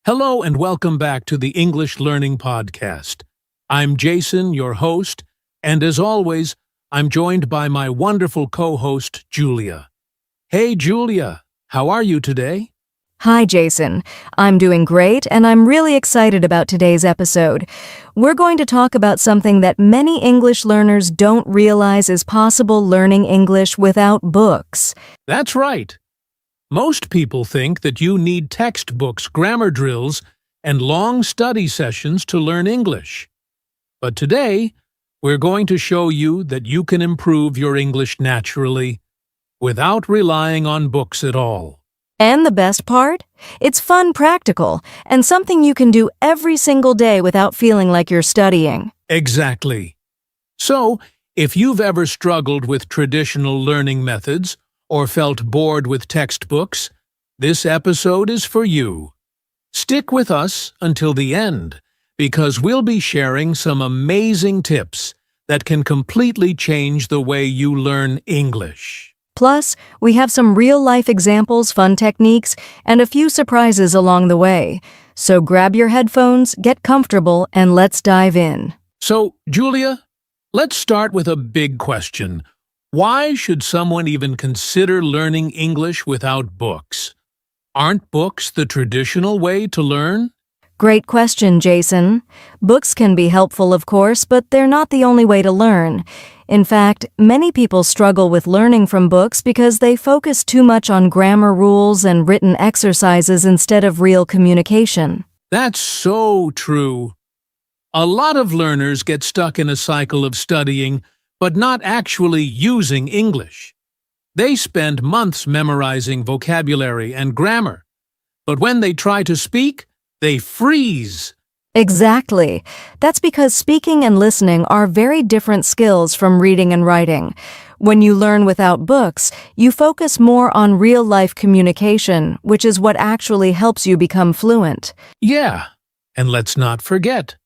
Hello and welcome back to the English Learning Podcast. I'm Jason, your host, and as always, I'm joined by my wonderful co-host, Julia. Hey, Julia, how are you today? Hi, Jason. I'm doing great, and I'm really excited about today's episode. We're going to talk about something that many English learners don't realize is possible learning English without books. That's right. Most people think that you need textbooks, grammar drills, and long study sessions to learn English. But today, we're going to show you that you can improve your English naturally without relying on books at all. And the best part? It's fun, practical, and something you can do every single day without feeling like you're studying. Exactly. So, if you've ever struggled with traditional learning methods or felt bored with textbooks, this episode is for you. Stick with us until the end, because we'll be sharing some amazing tips that can completely change the way you learn English. Plus, we have some real-life examples, fun techniques, and a few surprises along the way. So grab your headphones, get comfortable, and let's dive in. So, Julia, let's start with a big question. Why should someone even consider learning English without books? Aren't books the traditional way to learn? Great question, Jason. Books can be helpful, of course, but they're not the only way to learn. In fact, many people struggle with learning from books because they focus too much on grammar rules and written exercises instead of real communication. That's so true. A lot of learners get stuck in a cycle of studying but not actually using English. They spend months memorizing vocabulary and grammar, but when they try to speak, they freeze. Exactly. That's because speaking and listening are very different skills from reading and writing. When you learn without books, you focus more on real-life communication, which is what actually helps you become fluent. Yeah, and let's not forget,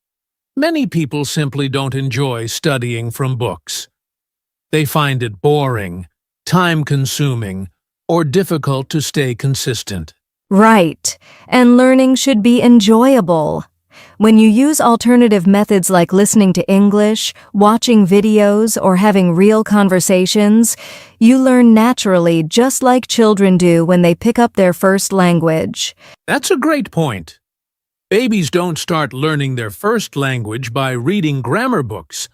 many people simply don't enjoy studying from books. They find it boring, time-consuming, or difficult to stay consistent. Right. And learning should be enjoyable. When you use alternative methods like listening to English, watching videos, or having real conversations, you learn naturally just like children do when they pick up their first language. That's a great point. Babies don't start learning their first language by reading grammar books.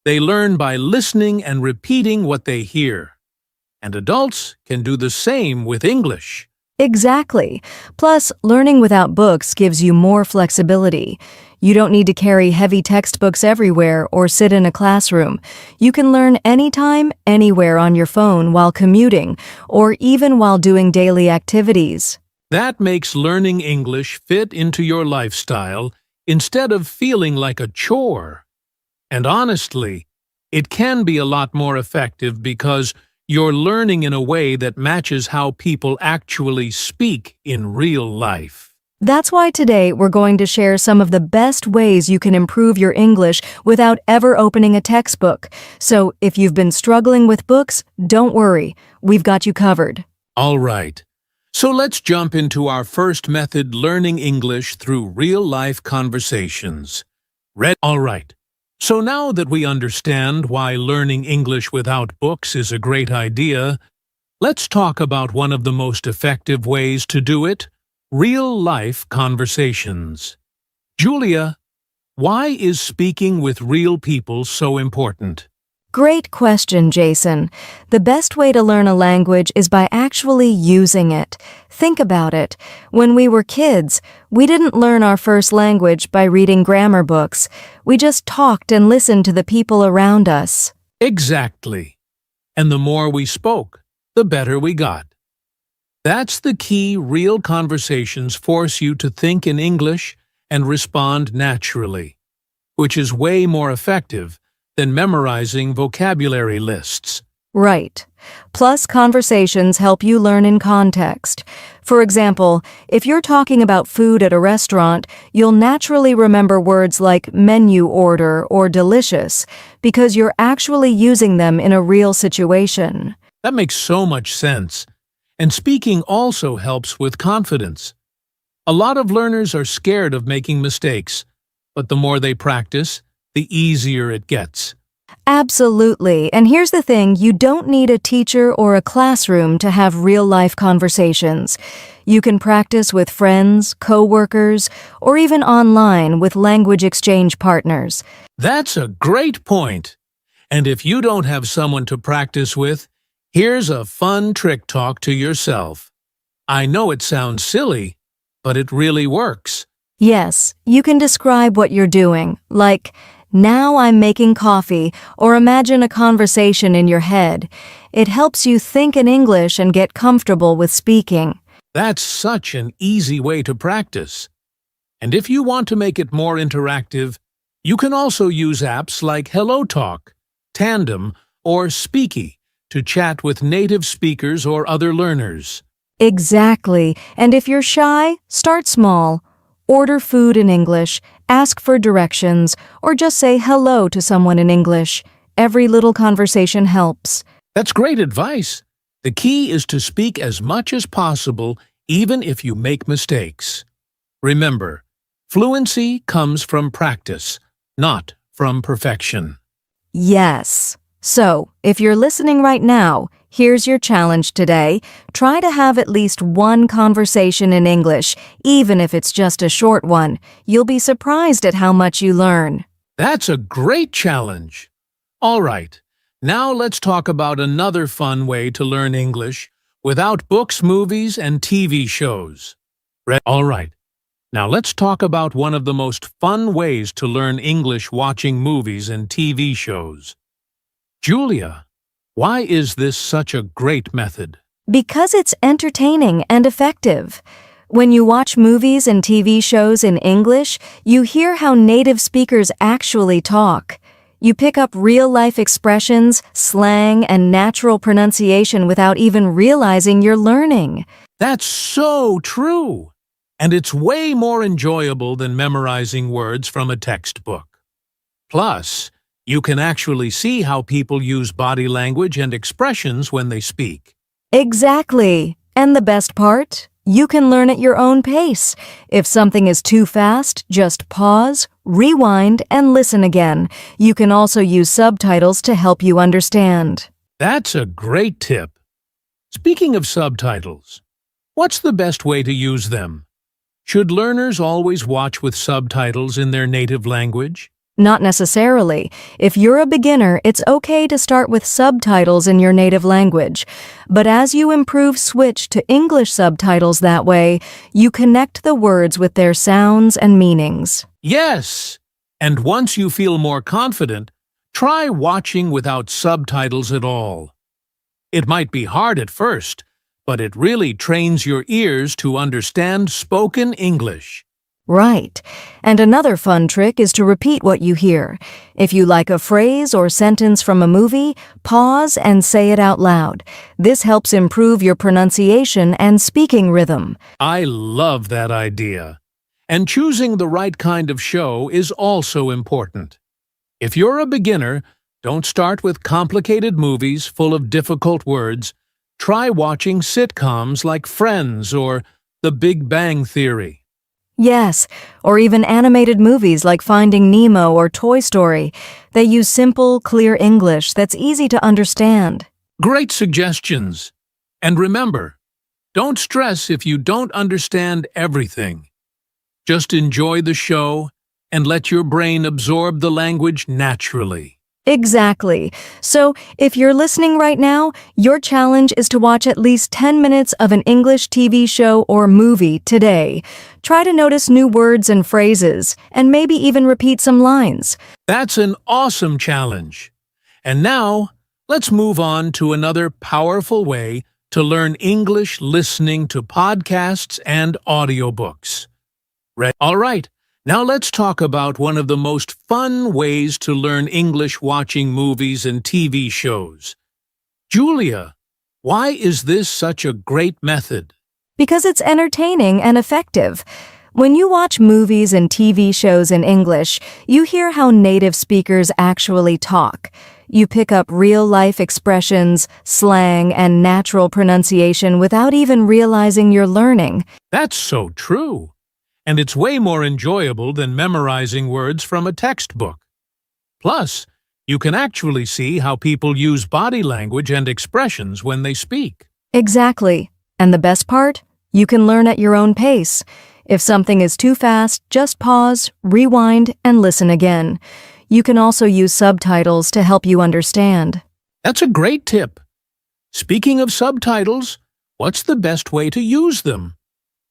They learn by listening and repeating what they hear. And adults can do the same with English. Exactly. Plus, learning without books gives you more flexibility. You don't need to carry heavy textbooks everywhere or sit in a classroom. You can learn anytime, anywhere on your phone while commuting, or even while doing daily activities. That makes learning English fit into your lifestyle instead of feeling like a chore. And honestly, it can be a lot more effective because you're learning in a way that matches how people actually speak in real life. That's why today we're going to share some of the best ways you can improve your English without ever opening a textbook. So if you've been struggling with books, don't worry, we've got you covered. All right. So let's jump into our first method, learning English through real-life conversations. All right. So now that we understand why learning English without books is a great idea, let's talk about one of the most effective ways to do it, real-life conversations. Julia, why is speaking with real people so important? Great question, Jason. The best way to learn a language is by actually using it. Think about it. When we were kids, we didn't learn our first language by reading grammar books. We just talked and listened to the people around us. Exactly. And the more we spoke, the better we got. That's the key. Real conversations force you to think in English and respond naturally, which is way more effective than memorizing vocabulary lists. Right. Plus, conversations help you learn in context. For example, if you're talking about food at a restaurant, you'll naturally remember words like menu order or delicious because you're actually using them in a real situation. That makes so much sense. And speaking also helps with confidence. A lot of learners are scared of making mistakes, but the more they practice, the easier it gets. Absolutely. And here's the thing, you don't need a teacher or a classroom to have real-life conversations. You can practice with friends, co-workers, or even online with language exchange partners. That's a great point. And if you don't have someone to practice with, here's a fun trick talk to yourself. I know it sounds silly, but it really works. Yes, you can describe what you're doing, like, "Now I'm making coffee," or imagine a conversation in your head. It helps you think in English and get comfortable with speaking. That's such an easy way to practice. And if you want to make it more interactive, you can also use apps like HelloTalk, Tandem, or Speaky to chat with native speakers or other learners. Exactly. And if you're shy, start small. Order food in English, ask for directions, or just say hello to someone in English. Every little conversation helps. That's great advice. The key is to speak as much as possible, even if you make mistakes. Remember, fluency comes from practice, not from perfection. Yes. So, if you're listening right now, here's your challenge today. Try to have at least one conversation in English, even if it's just a short one. You'll be surprised at how much you learn. That's a great challenge. All right, now let's talk about another fun way to learn English without books, movies, and TV shows. All right, now let's talk about one of the most fun ways to learn English watching movies and TV shows. Julia, why is this such a great method? Because it's entertaining and effective. When you watch movies and TV shows in English, you hear how native speakers actually talk. You pick up real-life expressions, slang, and natural pronunciation without even realizing you're learning. That's so true! And it's way more enjoyable than memorizing words from a textbook. Plus, you can actually see how people use body language and expressions when they speak. Exactly. And the best part? You can learn at your own pace. If something is too fast, just pause, rewind, and listen again. You can also use subtitles to help you understand. That's a great tip. Speaking of subtitles, what's the best way to use them? Should learners always watch with subtitles in their native language? Not necessarily. If you're a beginner, it's okay to start with subtitles in your native language. But as you improve, switch to English subtitles that way, you connect the words with their sounds and meanings. Yes! And once you feel more confident, try watching without subtitles at all. It might be hard at first, but it really trains your ears to understand spoken English. Right. And another fun trick is to repeat what you hear. If you like a phrase or sentence from a movie, pause and say it out loud. This helps improve your pronunciation and speaking rhythm. I love that idea. And choosing the right kind of show is also important. If you're a beginner, don't start with complicated movies full of difficult words. Try watching sitcoms like Friends or The Big Bang Theory. Yes, or even animated movies like Finding Nemo or Toy Story. They use simple, clear English that's easy to understand. Great suggestions. And remember, don't stress if you don't understand everything. Just enjoy the show and let your brain absorb the language naturally. Exactly. So, if you're listening right now, your challenge is to watch at least 10 minutes of an English TV show or movie today. Try to notice new words and phrases, and maybe even repeat some lines. That's an awesome challenge. And now, let's move on to another powerful way to learn English listening to podcasts and audiobooks. All right. Now let's talk about one of the most fun ways to learn English watching movies and TV shows. Julia, why is this such a great method? Because it's entertaining and effective. When you watch movies and TV shows in English, you hear how native speakers actually talk. You pick up real-life expressions, slang, and natural pronunciation without even realizing you're learning. That's so true. and it's way more enjoyable than memorizing words from a textbook. Plus, you can actually see how people use body language and expressions when they speak. Exactly. And the best part? You can learn at your own pace. If something is too fast, just pause, rewind, and listen again. You can also use subtitles to help you understand. That's a great tip. Speaking of subtitles, what's the best way to use them?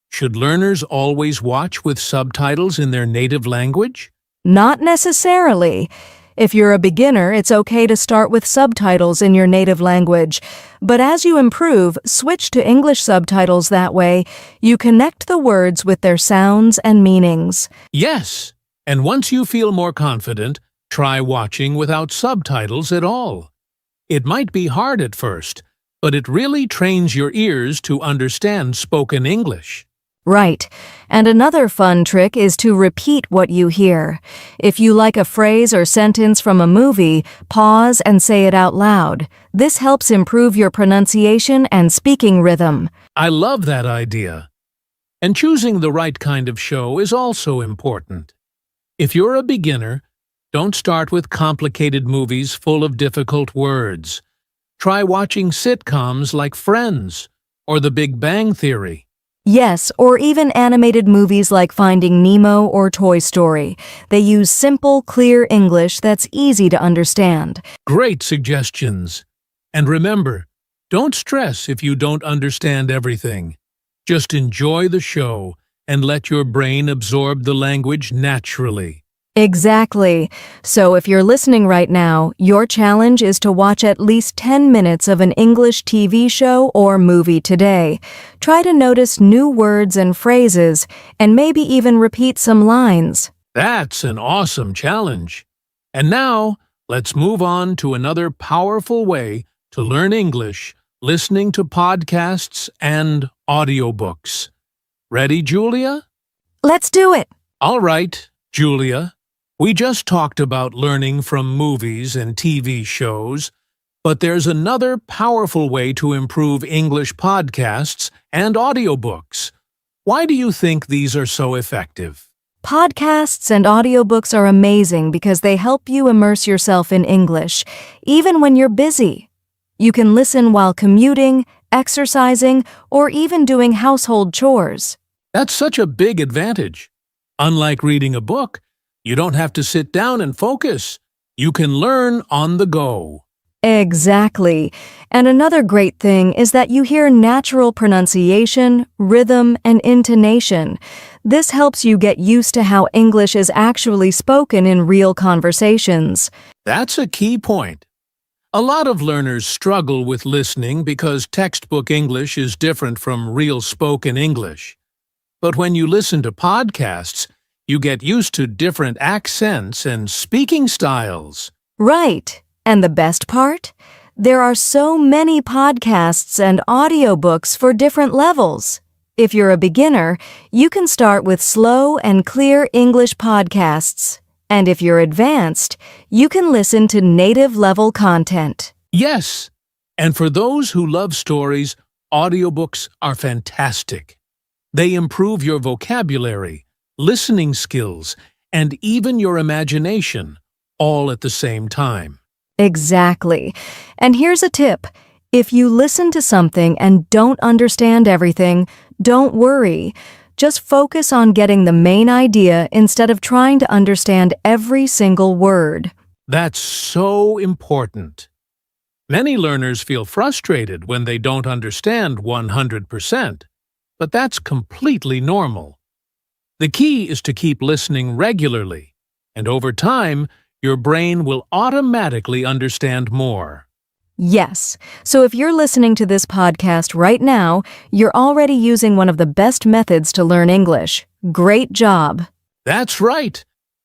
Should learners always watch with subtitles in their native language? Not necessarily. If you're a beginner, it's okay to start with subtitles in your native language. But as you improve, switch to English subtitles. That way, you connect the words with their sounds and meanings. Yes, and once you feel more confident, try watching without subtitles at all. It might be hard at first, but it really trains your ears to understand spoken English. Right. And another fun trick is to repeat what you hear. If you like a phrase or sentence from a movie, pause and say it out loud. This helps improve your pronunciation and speaking rhythm. I love that idea. And choosing the right kind of show is also important. If you're a beginner, don't start with complicated movies full of difficult words. Try watching sitcoms like Friends or The Big Bang Theory. Yes, or even animated movies like Finding Nemo or Toy Story. They use simple, clear English that's easy to understand. Great suggestions. And remember, don't stress if you don't understand everything. Just enjoy the show and let your brain absorb the language naturally. Exactly. So if you're listening right now, your challenge is to watch at least 10 minutes of an English TV show or movie today. Try to notice new words and phrases, and maybe even repeat some lines. That's an awesome challenge. And now, let's move on to another powerful way to learn English, listening to podcasts and audiobooks. Ready, Julia? Let's do it! All right, Julia. We just talked about learning from movies and TV shows, but there's another powerful way to improve English podcasts and audiobooks. Why do you think these are so effective? Podcasts and audiobooks are amazing because they help you immerse yourself in English, even when you're busy. You can listen while commuting, exercising, or even doing household chores. That's such a big advantage. Unlike reading a book, you don't have to sit down and focus. You can learn on the go. Exactly. And another great thing is that you hear natural pronunciation, rhythm, and intonation. This helps you get used to how English is actually spoken in real conversations. That's a key point. A lot of learners struggle with listening because textbook English is different from real spoken English. But when you listen to podcasts, you get used to different accents and speaking styles. Right. And the best part? There are so many podcasts and audiobooks for different levels. If you're a beginner, you can start with slow and clear English podcasts. And if you're advanced, you can listen to native-level content. Yes, and for those who love stories, audiobooks are fantastic. They improve your vocabulary, listening skills, and even your imagination, all at the same time. Exactly. And here's a tip. If you listen to something and don't understand everything, don't worry. Just focus on getting the main idea instead of trying to understand every single word. That's so important. Many learners feel frustrated when they don't understand 100%, but that's completely normal. The key is to keep listening regularly, and over time, your brain will automatically understand more. Yes. So if you're listening to this podcast right now, you're already using one of the best methods to learn English. Great job. That's right.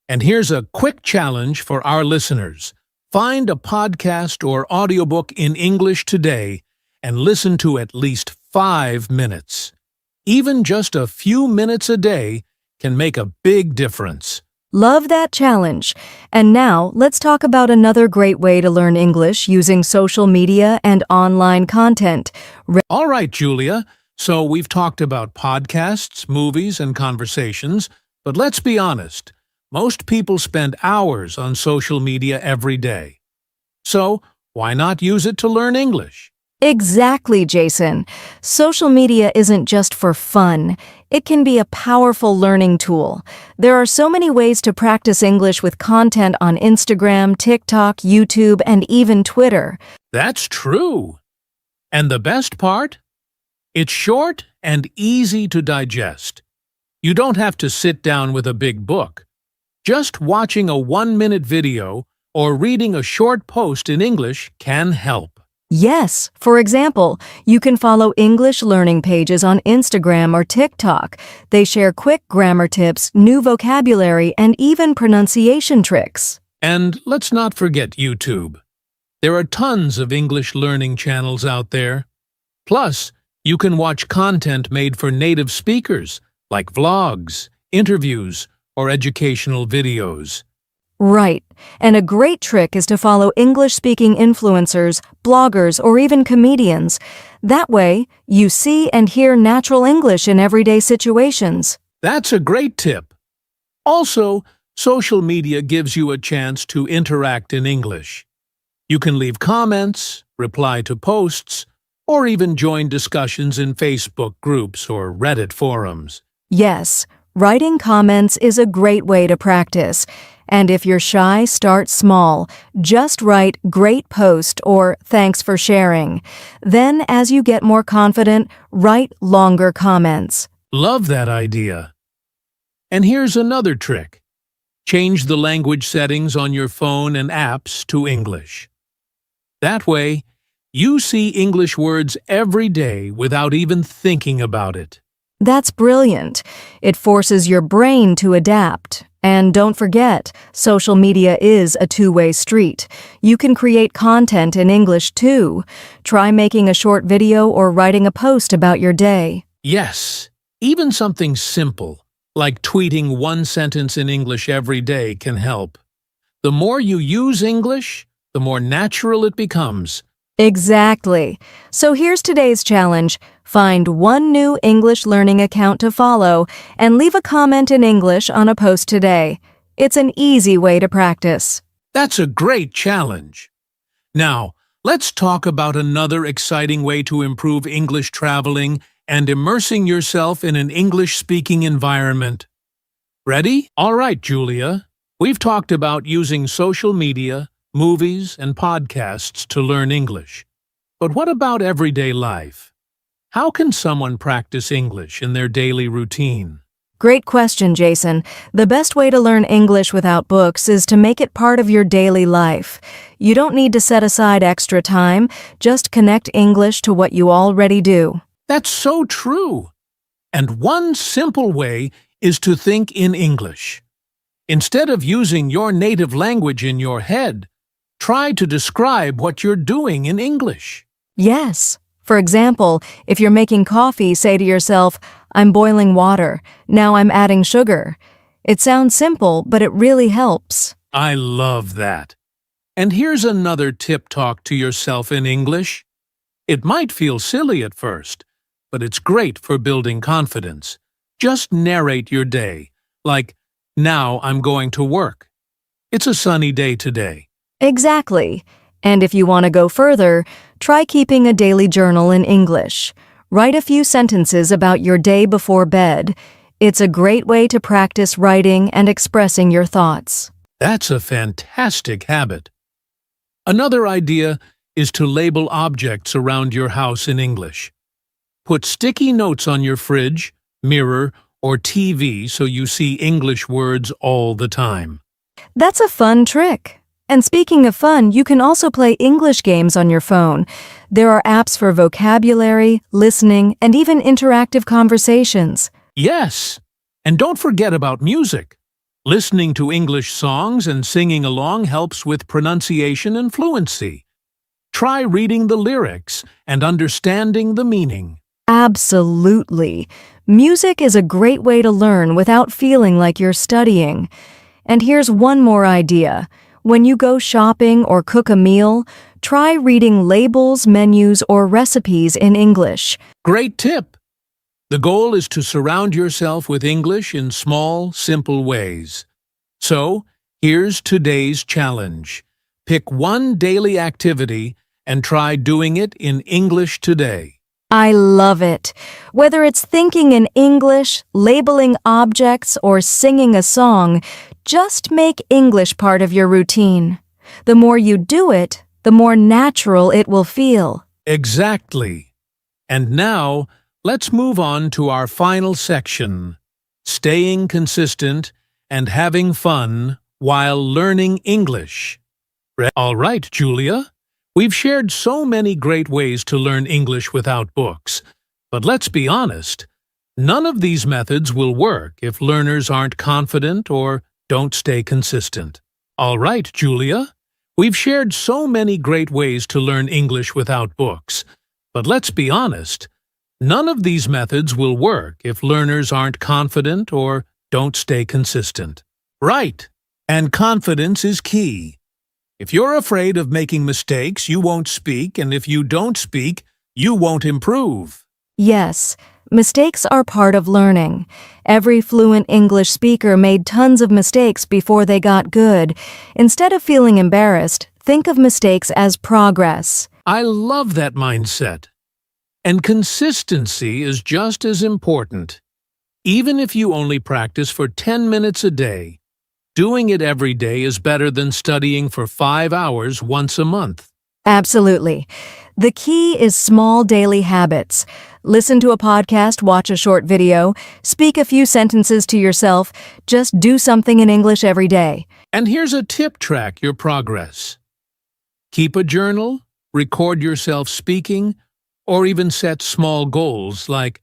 And here's a quick challenge for our listeners. Find a podcast or audiobook in English today and listen to at least 5 minutes. Even just a few minutes a day can make a big difference. Love that challenge. And now, let's talk about another great way to learn English using social media and online content. All right, Julia. So we've talked about podcasts, movies, and conversations, but let's be honest, most people spend hours on social media every day. So why not use it to learn English? Exactly, Jason. Social media isn't just for fun. It can be a powerful learning tool. There are so many ways to practice English with content on Instagram, TikTok, YouTube, and even Twitter. That's true. And the best part? It's short and easy to digest. You don't have to sit down with a big book. Just watching a 1-minute video or reading a short post in English can help. Yes, for example, you can follow English learning pages on Instagram or TikTok. They share quick grammar tips, new vocabulary, and even pronunciation tricks. And let's not forget YouTube. There are tons of English learning channels out there. Plus, you can watch content made for native speakers, like vlogs, interviews, or educational videos. Right, and a great trick is to follow English-speaking influencers, bloggers, or even comedians. That way, you see and hear natural English in everyday situations. That's a great tip. Also, social media gives you a chance to interact in English. You can leave comments, reply to posts, or even join discussions in Facebook groups or Reddit forums. Yes, writing comments is a great way to practice. And if you're shy, start small. Just write "great post" or "thanks for sharing." Then, as you get more confident, write longer comments. Love that idea. And here's another trick. Change the language settings on your phone and apps to English. That way, you see English words every day without even thinking about it. That's brilliant. It forces your brain to adapt. And don't forget, social media is a two-way street. You can create content in English too. Try making a short video or writing a post about your day. Yes, even something simple, like tweeting one sentence in English every day, can help. The more you use English, the more natural it becomes. Exactly. So here's today's challenge. Find one new English learning account to follow and leave a comment in English on a post today. It's an easy way to practice. That's a great challenge. Now, let's talk about another exciting way to improve English traveling and immersing yourself in an English-speaking environment. Ready? All right, Julia. We've talked about using social media, movies, and podcasts to learn English. But what about everyday life? How can someone practice English in their daily routine? Great question, Jason. The best way to learn English without books is to make it part of your daily life. You don't need to set aside extra time, just connect English to what you already do. That's so true. And one simple way is to think in English. Instead of using your native language in your head, try to describe what you're doing in English. Yes. For example, if you're making coffee, say to yourself, "I'm boiling water. Now I'm adding sugar." It sounds simple, but it really helps. I love that. And here's another tip: talk to yourself in English. It might feel silly at first, but it's great for building confidence. Just narrate your day, like, "Now I'm going to work. It's a sunny day today." Exactly. And if you want to go further, try keeping a daily journal in English. Write a few sentences about your day before bed. It's a great way to practice writing and expressing your thoughts. That's a fantastic habit. Another idea is to label objects around your house in English. Put sticky notes on your fridge, mirror, or TV so you see English words all the time. That's a fun trick. And speaking of fun, you can also play English games on your phone. There are apps for vocabulary, listening, and even interactive conversations. Yes, and don't forget about music. Listening to English songs and singing along helps with pronunciation and fluency. Try reading the lyrics and understanding the meaning. Absolutely. Music is a great way to learn without feeling like you're studying. And here's one more idea. When you go shopping or cook a meal, try reading labels, menus, or recipes in English. Great tip! The goal is to surround yourself with English in small, simple ways. So, here's today's challenge. Pick one daily activity and try doing it in English today. I love it. Whether it's thinking in English, labeling objects, or singing a song, just make English part of your routine. The more you do it, the more natural it will feel. Exactly. And now, let's move on to our final section, staying consistent and having fun while learning English. All right, Julia. We've shared so many great ways to learn English without books. But let's be honest, none of these methods will work if learners aren't confident or don't stay consistent. All right, Julia. We've shared so many great ways to learn English without books. But let's be honest, none of these methods will work if learners aren't confident or don't stay consistent. Right. And confidence is key. If you're afraid of making mistakes, you won't speak, and if you don't speak, you won't improve. Yes, mistakes are part of learning. Every fluent English speaker made tons of mistakes before they got good. Instead of feeling embarrassed, think of mistakes as progress. I love that mindset. And consistency is just as important. Even if you only practice for 10 minutes a day, doing it every day is better than studying for 5 hours once a month. Absolutely. The key is small daily habits. Listen to a podcast, watch a short video, speak a few sentences to yourself. Just do something in English every day. And here's a tip: track your progress. Keep a journal, record yourself speaking, or even set small goals like,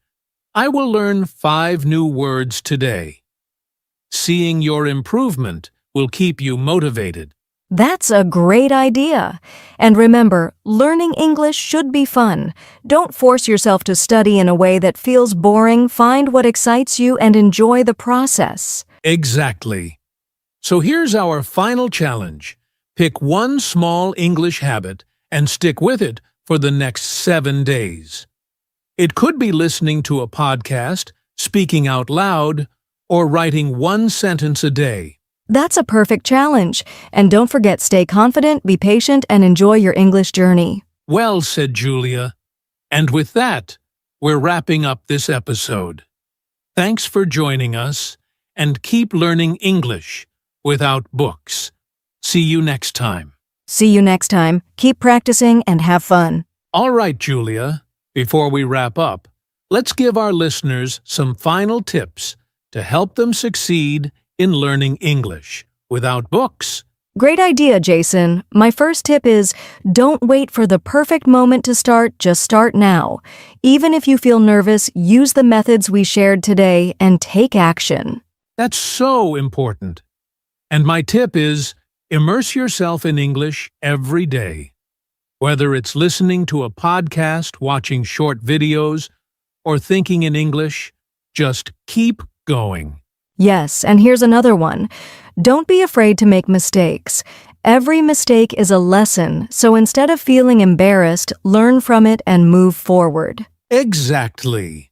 I will learn 5 new words today. Seeing your improvement will keep you motivated. That's a great idea. And remember, learning English should be fun. Don't force yourself to study in a way that feels boring. Find what excites you and enjoy the process. Exactly. So here's our final challenge. Pick one small English habit and stick with it for the next 7 days. It could be listening to a podcast, speaking out loud, or writing 1 sentence a day. That's a perfect challenge. And don't forget, stay confident, be patient, and enjoy your English journey. Well said, Julia. And with that, we're wrapping up this episode. Thanks for joining us, and keep learning English without books. See you next time. See you next time. Keep practicing and have fun. All right, Julia. Before we wrap up, let's give our listeners some final tips to help them succeed in learning English without books. Great idea, Jason. My first tip is, don't wait for the perfect moment to start, just start now. Even if you feel nervous, use the methods we shared today and take action. That's so important. And my tip is, immerse yourself in English every day. Whether it's listening to a podcast, watching short videos, or thinking in English, just keep going. Yes, and here's another one. Don't be afraid to make mistakes. Every mistake is a lesson, so instead of feeling embarrassed, learn from it and move forward. Exactly.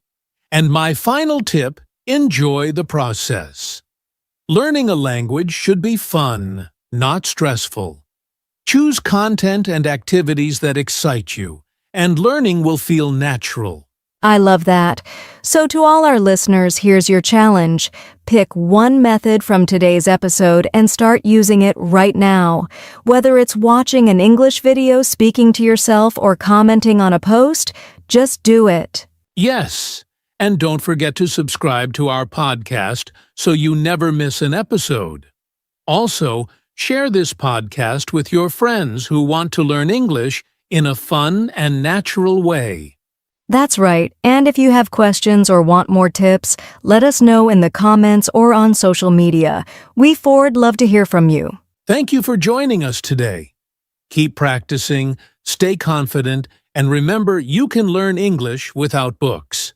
And my final tip, enjoy the process. Learning a language should be fun, not stressful. Choose content and activities that excite you, and learning will feel natural. I love that. So to all our listeners, here's your challenge. Pick one method from today's episode and start using it right now. Whether it's watching an English video, speaking to yourself, or commenting on a post, just do it. Yes, and don't forget to subscribe to our podcast so you never miss an episode. Also, share this podcast with your friends who want to learn English in a fun and natural way. That's right, and if you have questions or want more tips, let us know in the comments or on social media. We would love to hear from you. Thank you for joining us today. Keep practicing, stay confident, and remember you can learn English without books.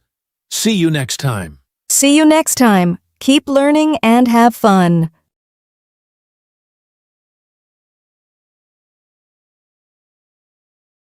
See you next time. See you next time. Keep learning and have fun.